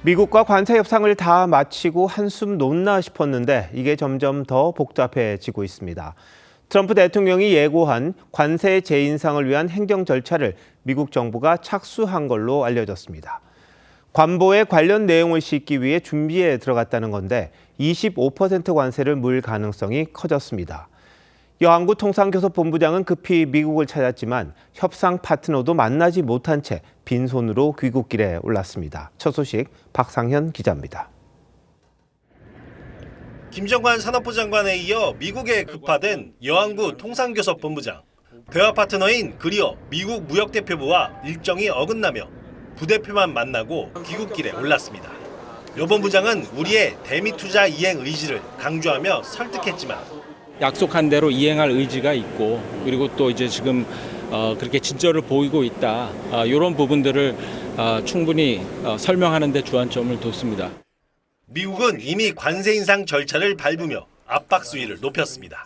미국과 관세 협상을 다 마치고 한숨 놓나 싶었는데 이게 점점 더 복잡해지고 있습니다. 트럼프 대통령이 예고한 관세 재인상을 위한 행정 절차를 미국 정부가 착수한 걸로 알려졌습니다. 관보에 관련 내용을 싣기 위해 준비에 들어갔다는 건데 25% 관세를 물 가능성이 커졌습니다. 여한구 통상교섭본부장은 급히 미국을 찾았지만 협상 파트너도 만나지 못한 채 빈손으로 귀국길에 올랐습니다. 첫 소식 박상현 기자입니다. 김정관 산업부 장관에 이어 미국에 급파된 여한구 통상교섭본부장. 대화 파트너인 그리어 미국 무역대표부와 일정이 어긋나며 부대표만 만나고 귀국길에 올랐습니다. 여 본부장은 우리의 대미 투자 이행 의지를 강조하며 설득했지만 약속한 대로 이행할 의지가 있고 그리고 또 이제 지금 그렇게 진전을 보이고 있다. 이런 부분들을 충분히 설명하는 데 주안점을 뒀습니다. 미국은 이미 관세 인상 절차를 밟으며 압박 수위를 높였습니다.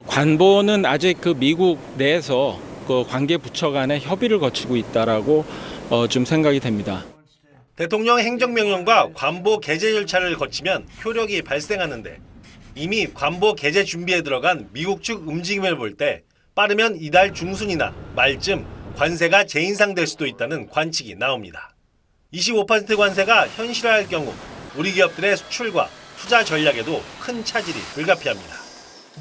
관보는 아직 그 미국 내에서 그 관계 부처 간의 협의를 거치고 있다라고 좀 생각이 됩니다. 대통령 행정명령과 관보 개재 절차를 거치면 효력이 발생하는데 이미 관보 개재 준비에 들어간 미국 측 움직임을 볼 때 빠르면 이달 중순이나 말쯤 관세가 재인상될 수도 있다는 관측이 나옵니다. 25% 관세가 현실화할 경우 우리 기업들의 수출과 투자 전략에도 큰 차질이 불가피합니다.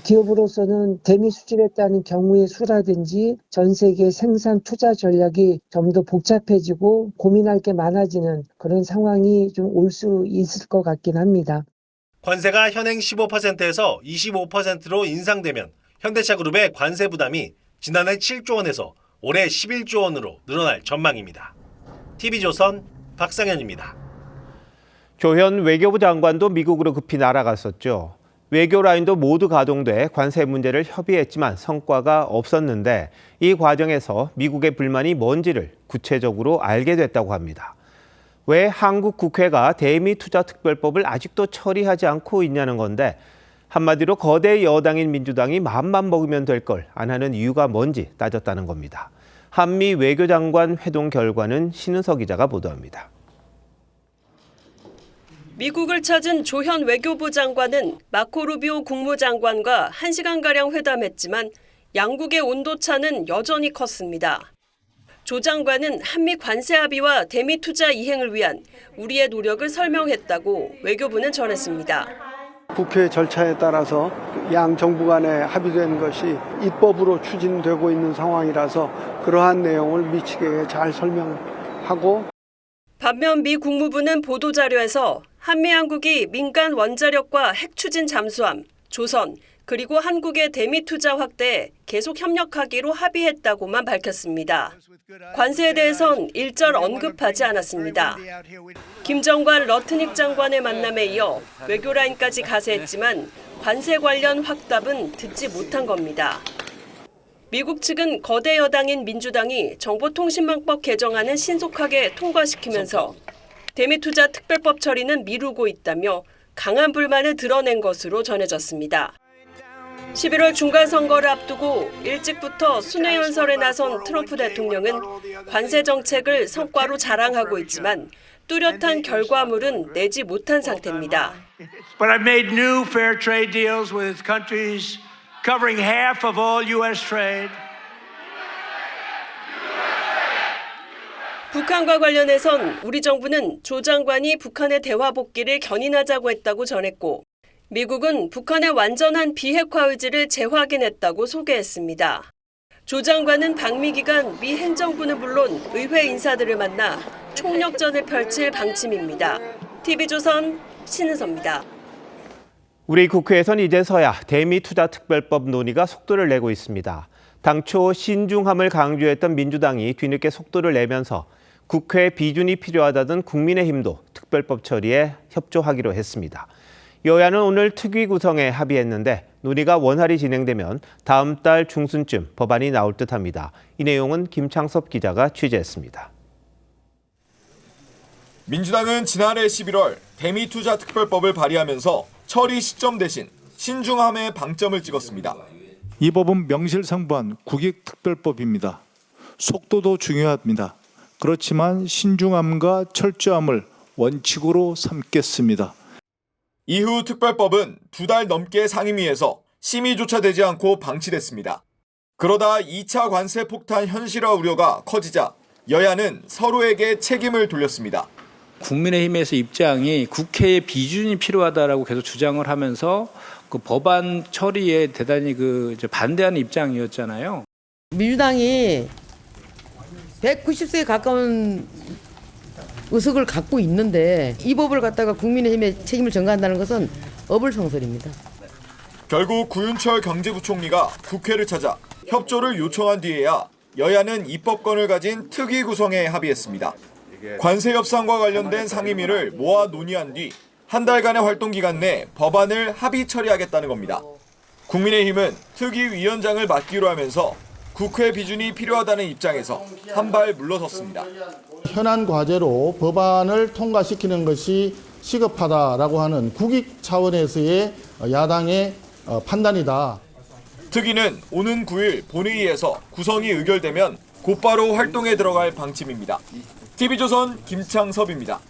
기업으로서는 대미 수출했다는 경우의 수라든지 전 세계 생산 투자 전략이 좀 더 복잡해지고 고민할 게 많아지는 그런 상황이 좀 올 수 있을 것 같긴 합니다. 관세가 현행 15%에서 25%로 인상되면 현대차그룹의 관세 부담이 지난해 7조 원에서 올해 11조 원으로 늘어날 전망입니다. TV조선 박상현입니다. 조현 외교부 장관도 미국으로 급히 날아갔었죠. 외교 라인도 모두 가동돼 관세 문제를 협의했지만 성과가 없었는데 이 과정에서 미국의 불만이 뭔지를 구체적으로 알게 됐다고 합니다. 왜 한국 국회가 대미투자특별법을 아직도 처리하지 않고 있냐는 건데 한마디로 거대 여당인 민주당이 마음만 먹으면 될 걸 안 하는 이유가 뭔지 따졌다는 겁니다. 한미 외교장관 회동 결과는 신은석 기자가 보도합니다. 미국을 찾은 조현 외교부 장관은 마코 루비오 국무장관과 1시간가량 회담했지만 양국의 온도차는 여전히 컸습니다. 조 장관은 한미 관세 합의와 대미 투자 이행을 위한 우리의 노력을 설명했다고 외교부는 전했습니다. 국회 절차에 따라서 양 정부 간에 합의된 것이 입법으로 추진되고 있는 상황이라서 그러한 내용을 미치게 잘 설명하고 반면 미 국무부는 보도자료에서 한미 양국이 민간 원자력과 핵 추진 잠수함, 조선, 그리고 한국의 대미 투자 확대에 계속 협력하기로 합의했다고만 밝혔습니다. 관세에 대해선 일절 언급하지 않았습니다. 김정관 러트닉 장관의 만남에 이어 외교라인까지 가세했지만 관세 관련 확답은 듣지 못한 겁니다. 미국 측은 거대 여당인 민주당이 정보통신망법 개정안을 신속하게 통과시키면서 대미투자 특별법 처리는 미루고 있다며 강한 불만을 드러낸 것으로 전해졌습니다. 11월 중간선거를 앞두고 일찍부터 순회연설에 나선 트럼프 대통령은 관세 정책을 성과로 자랑하고 있지만 뚜렷한 결과물은 내지 못한 상태입니다. But I've made new fair trade deals with countries covering half of all U.S. trade. 북한과 관련해선 우리 정부는 조 장관이 북한의 대화 복귀를 견인하자고 했다고 전했고 미국은 북한의 완전한 비핵화 의지를 재확인했다고 소개했습니다. 조 장관은 방미 기간 미 행정부는 물론 의회 인사들을 만나 총력전을 펼칠 방침입니다. TV조선 신은서입니다. 우리 국회에선 이제서야 대미투자특별법 논의가 속도를 내고 있습니다. 당초 신중함을 강조했던 민주당이 뒤늦게 속도를 내면서 국회 비준이 필요하다던 국민의힘도 특별법 처리에 협조하기로 했습니다. 여야는 오늘 특위 구성에 합의했는데 논의가 원활히 진행되면 다음 달 중순쯤 법안이 나올 듯합니다. 이 내용은 김창섭 기자가 취재했습니다. 민주당은 지난해 11월 대미투자특별법을 발의하면서 처리 시점 대신 신중함에 방점을 찍었습니다. 이 법은 명실상부한 국익특별법입니다. 속도도 중요합니다. 그렇지만 신중함과 철저함을 원칙으로 삼겠습니다. 이후 특별법은 2달 넘게 상임위에서 심의조차 되지 않고 방치됐습니다. 그러다 2차 관세 폭탄 현실화 우려가 커지자 여야는 서로에게 책임을 돌렸습니다. 국민의힘에서 입장이 국회의 비준이 필요하다라고 계속 주장을 하면서 그 법안 처리에 대단히 반대하는 입장이었잖아요. 민주당이 190세에 가까운 의석을 갖고 있는데 이 법을 갖다가 국민의힘에 책임을 전가한다는 것은 어불성설입니다. 결국 구윤철 경제부총리가 국회를 찾아 협조를 요청한 뒤에야 여야는 입법권을 가진 특위 구성에 합의했습니다. 관세 협상과 관련된 상임위를 모아 논의한 뒤 한 달간의 활동 기간 내 법안을 합의 처리하겠다는 겁니다. 국민의힘은 특위위원장을 맡기로 하면서 국회 비준이 필요하다는 입장에서 한 발 물러섰습니다. 현안 과제로 법안을 통과시키는 것이 시급하다라고 하는 국익 차원에서의 야당의 판단이다. 특위는 오는 9일 본회의에서 구성이 의결되면 곧바로 활동에 들어갈 방침입니다. TV조선 김창섭입니다.